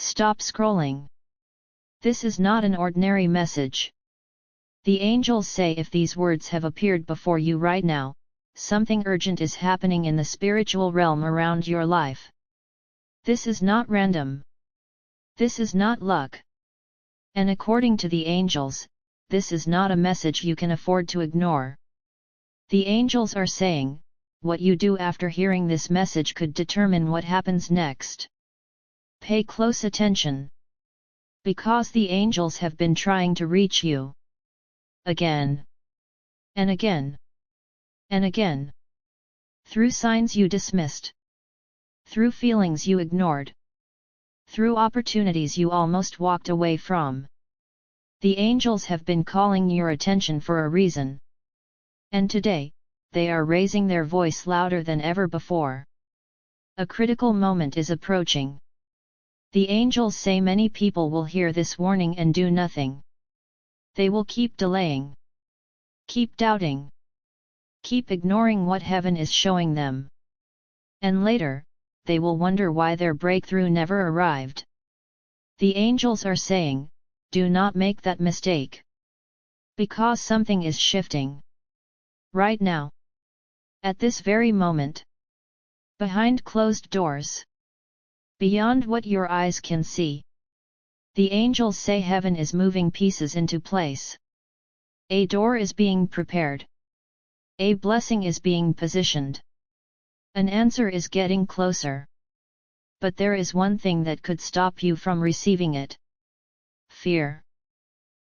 Stop scrolling. This is not an ordinary message. The angels say if these words have appeared before you right now, something urgent is happening in the spiritual realm around your life. This is not random. This is not luck. And according to the angels, this is not a message you can afford to ignore. The angels are saying, what you do after hearing this message could determine what happens next. Pay close attention. Because the angels have been trying to reach you. Again. And again. And again. Through signs you dismissed. Through feelings you ignored. Through opportunities you almost walked away from. The angels have been calling your attention for a reason. And today, they are raising their voice louder than ever before. A critical moment is approaching. The angels say many people will hear this warning and do nothing. They will keep delaying. Keep doubting. Keep ignoring what heaven is showing them. And later, they will wonder why their breakthrough never arrived. The angels are saying, do not make that mistake. Because something is shifting. Right now. At this very moment. Behind closed doors. Beyond what your eyes can see. The angels say heaven is moving pieces into place. A door is being prepared. A blessing is being positioned. An answer is getting closer. But there is one thing that could stop you from receiving it. Fear.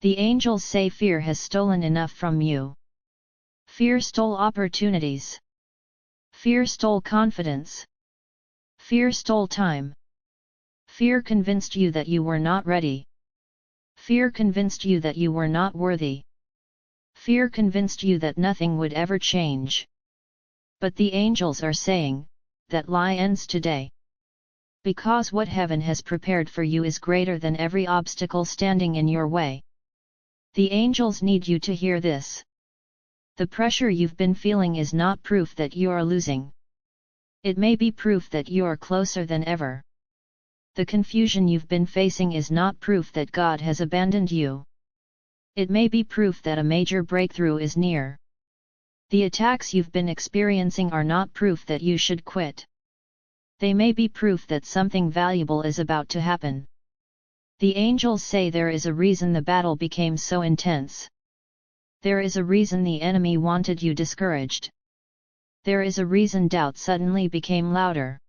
The angels say fear has stolen enough from you. Fear stole opportunities. Fear stole confidence. Fear stole time. Fear convinced you that you were not ready. Fear convinced you that you were not worthy. Fear convinced you that nothing would ever change. But the angels are saying, that lie ends today. Because what heaven has prepared for you is greater than every obstacle standing in your way. The angels need you to hear this. The pressure you've been feeling is not proof that you are losing. It may be proof that you are closer than ever. The confusion you've been facing is not proof that God has abandoned you. It may be proof that a major breakthrough is near. The attacks you've been experiencing are not proof that you should quit. They may be proof that something valuable is about to happen. The angels say there is a reason the battle became so intense. There is a reason the enemy wanted you discouraged. There is a reason doubt suddenly became louder.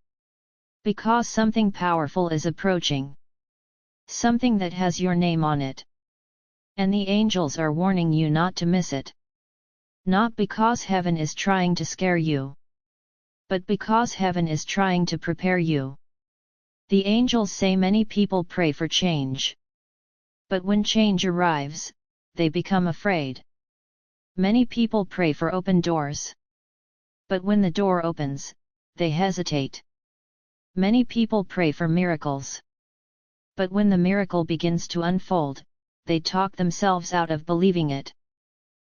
Because something powerful is approaching. Something that has your name on it. And the angels are warning you not to miss it. Not because heaven is trying to scare you. But because heaven is trying to prepare you. The angels say many people pray for change. But when change arrives, they become afraid. Many people pray for open doors. But when the door opens, they hesitate. Many people pray for miracles. But when the miracle begins to unfold, they talk themselves out of believing it.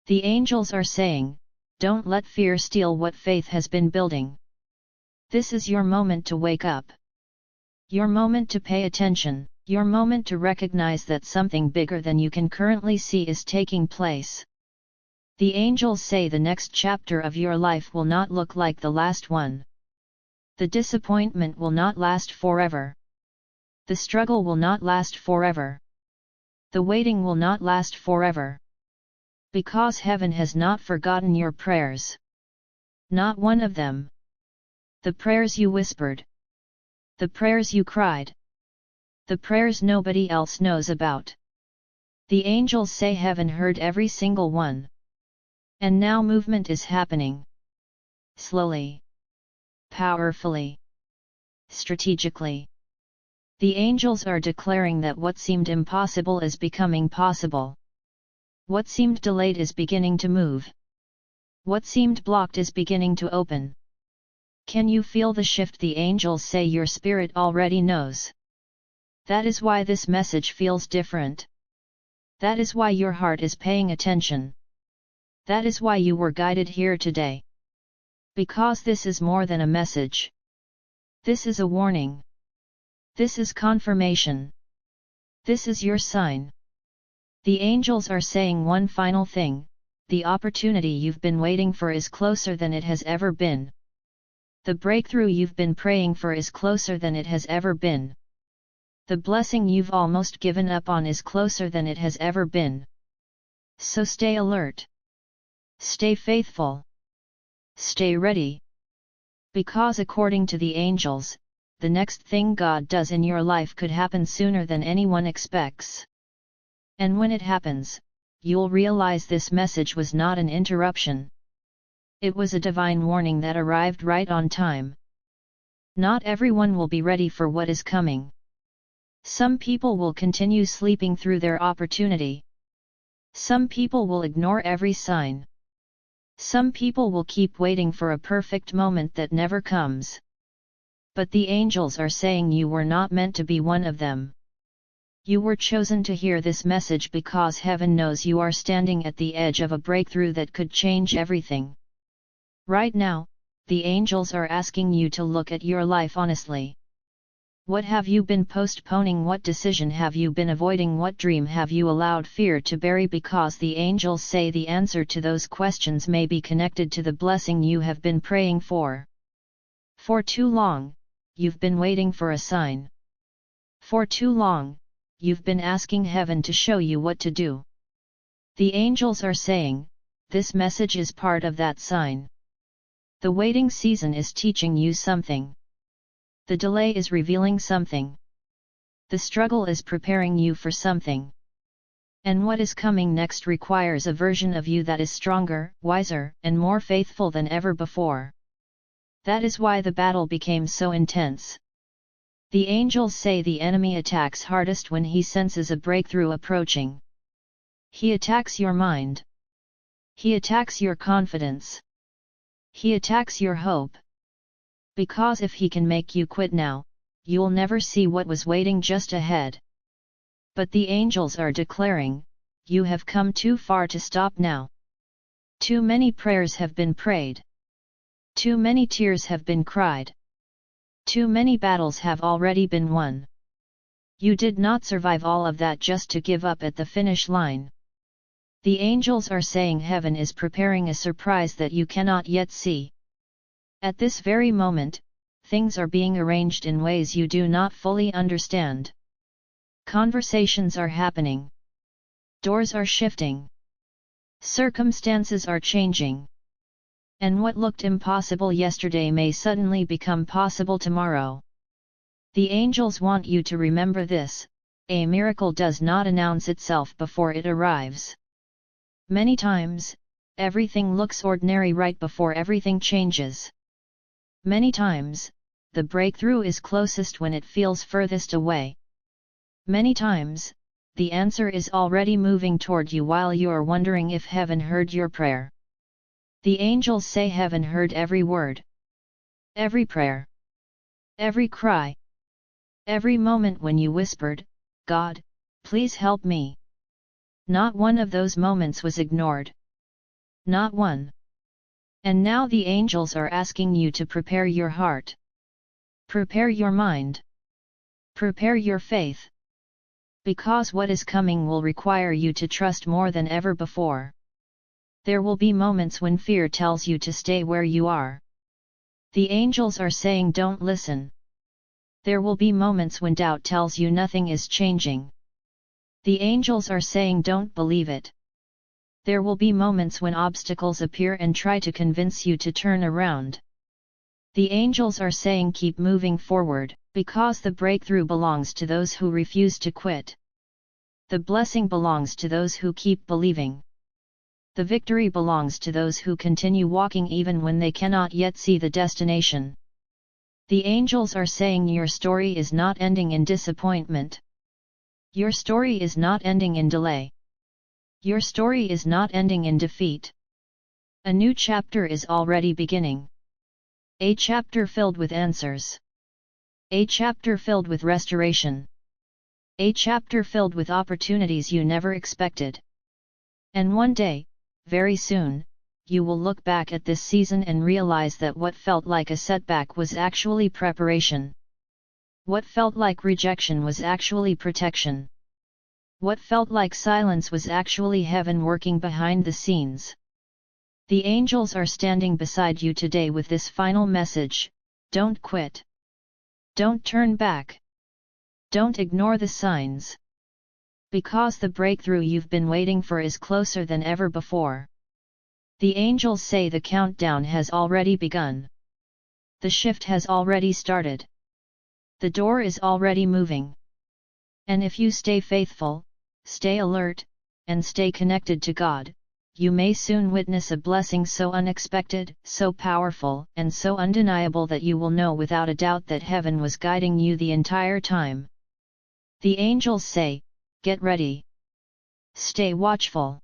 The angels are saying, don't let fear steal what faith has been building. This is your moment to wake up. Your moment to pay attention, your moment to recognize that something bigger than you can currently see is taking place. The angels say the next chapter of your life will not look like the last one. The disappointment will not last forever. The struggle will not last forever. The waiting will not last forever. Because heaven has not forgotten your prayers. Not one of them. The prayers you whispered. The prayers you cried. The prayers nobody else knows about. The angels say heaven heard every single one. And now movement is happening. Slowly. Powerfully. Strategically. The angels are declaring that what seemed impossible is becoming possible. What seemed delayed is beginning to move. What seemed blocked is beginning to open. Can you feel the shift? The angels say your spirit already knows. That is why this message feels different. That is why your heart is paying attention. That is why you were guided here today. Because this is more than a message. This is a warning. This is confirmation. This is your sign. The angels are saying one final thing: the opportunity you've been waiting for is closer than it has ever been. The breakthrough you've been praying for is closer than it has ever been. The blessing you've almost given up on is closer than it has ever been. So stay alert. Stay faithful. Stay ready. Because according to the angels, the next thing God does in your life could happen sooner than anyone expects. And when it happens, you'll realize this message was not an interruption. It was a divine warning that arrived right on time. Not everyone will be ready for what is coming. Some people will continue sleeping through their opportunity. Some people will ignore every sign. Some people will keep waiting for a perfect moment that never comes. But the angels are saying you were not meant to be one of them. You were chosen to hear this message because heaven knows you are standing at the edge of a breakthrough that could change everything. Right now, the angels are asking you to look at your life honestly. What have you been postponing? What decision have you been avoiding? What dream have you allowed fear to bury? Because the angels say the answer to those questions may be connected to the blessing you have been praying for. For too long, you've been waiting for a sign. For too long, you've been asking heaven to show you what to do. The angels are saying, this message is part of that sign. The waiting season is teaching you something. The delay is revealing something. The struggle is preparing you for something. And what is coming next requires a version of you that is stronger, wiser, and more faithful than ever before. That is why the battle became so intense. The angels say the enemy attacks hardest when he senses a breakthrough approaching. He attacks your mind. He attacks your confidence. He attacks your hope. Because if he can make you quit now, you'll never see what was waiting just ahead. But the angels are declaring, you have come too far to stop now. Too many prayers have been prayed. Too many tears have been cried. Too many battles have already been won. You did not survive all of that just to give up at the finish line. The angels are saying heaven is preparing a surprise that you cannot yet see. At this very moment, things are being arranged in ways you do not fully understand. Conversations are happening. Doors are shifting. Circumstances are changing. And what looked impossible yesterday may suddenly become possible tomorrow. The angels want you to remember this: a miracle does not announce itself before it arrives. Many times, everything looks ordinary right before everything changes. Many times, the breakthrough is closest when it feels furthest away. Many times, the answer is already moving toward you while you are wondering if heaven heard your prayer. The angels say heaven heard every word, every prayer, every cry, every moment when you whispered, God, please help me. Not one of those moments was ignored. Not one. And now the angels are asking you to prepare your heart. Prepare your mind. Prepare your faith. Because what is coming will require you to trust more than ever before. There will be moments when fear tells you to stay where you are. The angels are saying don't listen. There will be moments when doubt tells you nothing is changing. The angels are saying don't believe it. There will be moments when obstacles appear and try to convince you to turn around. The angels are saying keep moving forward, because the breakthrough belongs to those who refuse to quit. The blessing belongs to those who keep believing. The victory belongs to those who continue walking even when they cannot yet see the destination. The angels are saying your story is not ending in disappointment. Your story is not ending in delay. Your story is not ending in defeat. A new chapter is already beginning. A chapter filled with answers. A chapter filled with restoration. A chapter filled with opportunities you never expected. And one day, very soon, you will look back at this season and realize that what felt like a setback was actually preparation. What felt like rejection was actually protection. What felt like silence was actually heaven working behind the scenes. The angels are standing beside you today with this final message: don't quit. Don't turn back. Don't ignore the signs. Because the breakthrough you've been waiting for is closer than ever before. The angels say the countdown has already begun. The shift has already started. The door is already moving. And if you stay faithful, stay alert, and stay connected to God, you may soon witness a blessing so unexpected, so powerful, and so undeniable that you will know without a doubt that heaven was guiding you the entire time. The angels say, get ready. Stay watchful.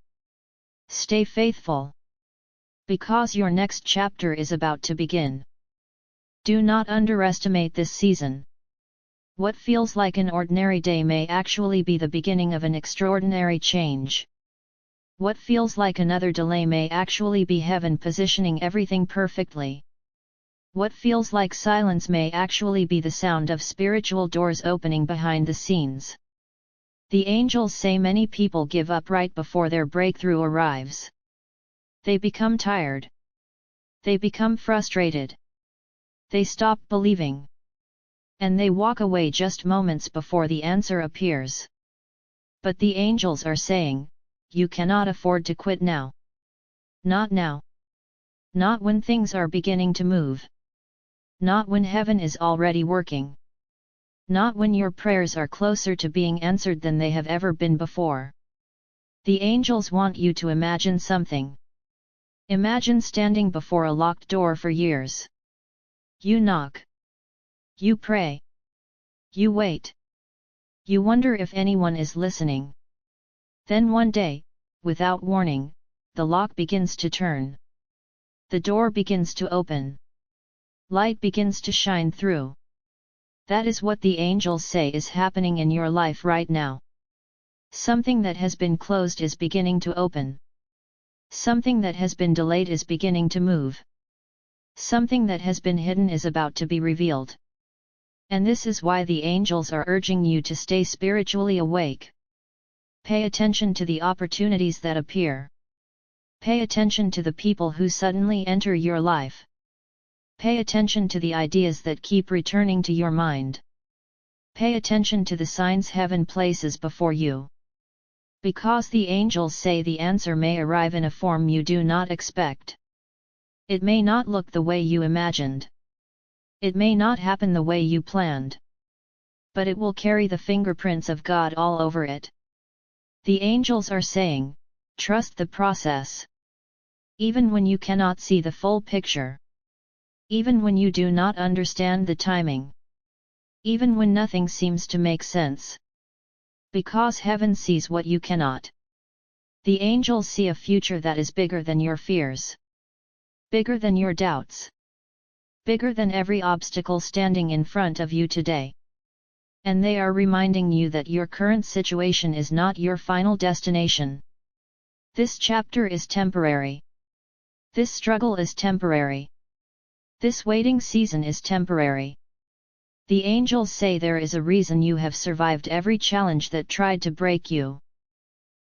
Stay faithful. Because your next chapter is about to begin. Do not underestimate this season. What feels like an ordinary day may actually be the beginning of an extraordinary change. What feels like another delay may actually be heaven positioning everything perfectly. What feels like silence may actually be the sound of spiritual doors opening behind the scenes. The angels say many people give up right before their breakthrough arrives. They become tired. They become frustrated. They stop believing. And they walk away just moments before the answer appears. But the angels are saying, you cannot afford to quit now. Not now. Not when things are beginning to move. Not when heaven is already working. Not when your prayers are closer to being answered than they have ever been before. The angels want you to imagine something. Imagine standing before a locked door for years. You knock. You pray. You wait. You wonder if anyone is listening. Then one day, without warning, the lock begins to turn. The door begins to open. Light begins to shine through. That is what the angels say is happening in your life right now. Something that has been closed is beginning to open. Something that has been delayed is beginning to move. Something that has been hidden is about to be revealed. And this is why the angels are urging you to stay spiritually awake. Pay attention to the opportunities that appear. Pay attention to the people who suddenly enter your life. Pay attention to the ideas that keep returning to your mind. Pay attention to the signs heaven places before you. Because the angels say the answer may arrive in a form you do not expect. It may not look the way you imagined. It may not happen the way you planned. But it will carry the fingerprints of God all over it. The angels are saying, trust the process. Even when you cannot see the full picture. Even when you do not understand the timing. Even when nothing seems to make sense. Because heaven sees what you cannot. The angels see a future that is bigger than your fears. Bigger than your doubts. Bigger than every obstacle standing in front of you today. And they are reminding you that your current situation is not your final destination. This chapter is temporary. This struggle is temporary. This waiting season is temporary. The angels say there is a reason you have survived every challenge that tried to break you.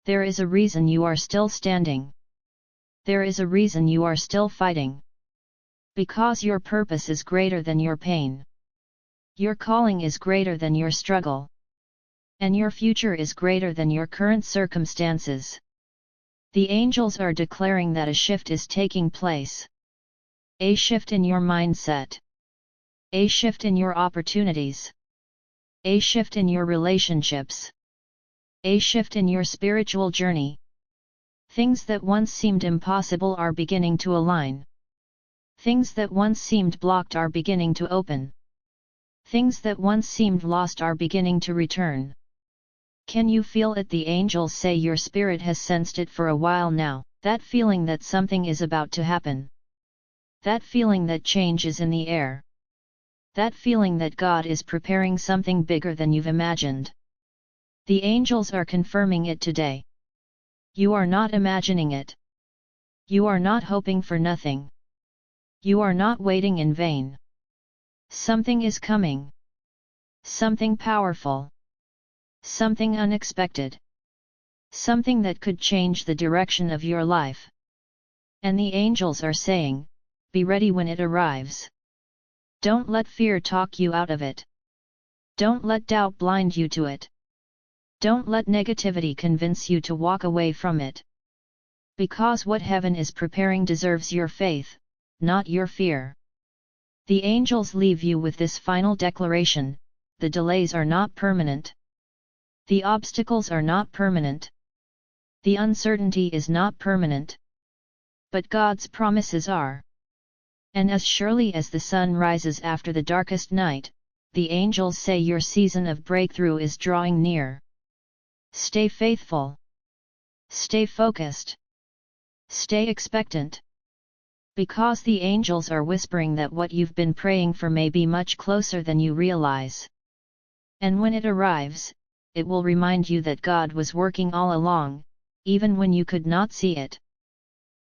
There is a reason you are still standing. There is a reason you are still fighting. Because your purpose is greater than your pain. Your calling is greater than your struggle. And your future is greater than your current circumstances. The angels are declaring that a shift is taking place. A shift in your mindset. A shift in your opportunities. A shift in your relationships. A shift in your spiritual journey. Things that once seemed impossible are beginning to align. Things that once seemed blocked are beginning to open. Things that once seemed lost are beginning to return. Can you feel it? The angels say your spirit has sensed it for a while now, that feeling that something is about to happen. That feeling that change is in the air. That feeling that God is preparing something bigger than you've imagined. The angels are confirming it today. You are not imagining it. You are not hoping for nothing. You are not waiting in vain. Something is coming. Something powerful. Something unexpected. Something that could change the direction of your life. And the angels are saying, be ready when it arrives. Don't let fear talk you out of it. Don't let doubt blind you to it. Don't let negativity convince you to walk away from it. Because what heaven is preparing deserves your faith, not your fear. The angels leave you with this final declaration: the delays are not permanent. The obstacles are not permanent. The uncertainty is not permanent. But God's promises are. And as surely as the sun rises after the darkest night, the angels say your season of breakthrough is drawing near. Stay faithful. Stay focused. Stay expectant. Because the angels are whispering that what you've been praying for may be much closer than you realize. And when it arrives, it will remind you that God was working all along, even when you could not see it.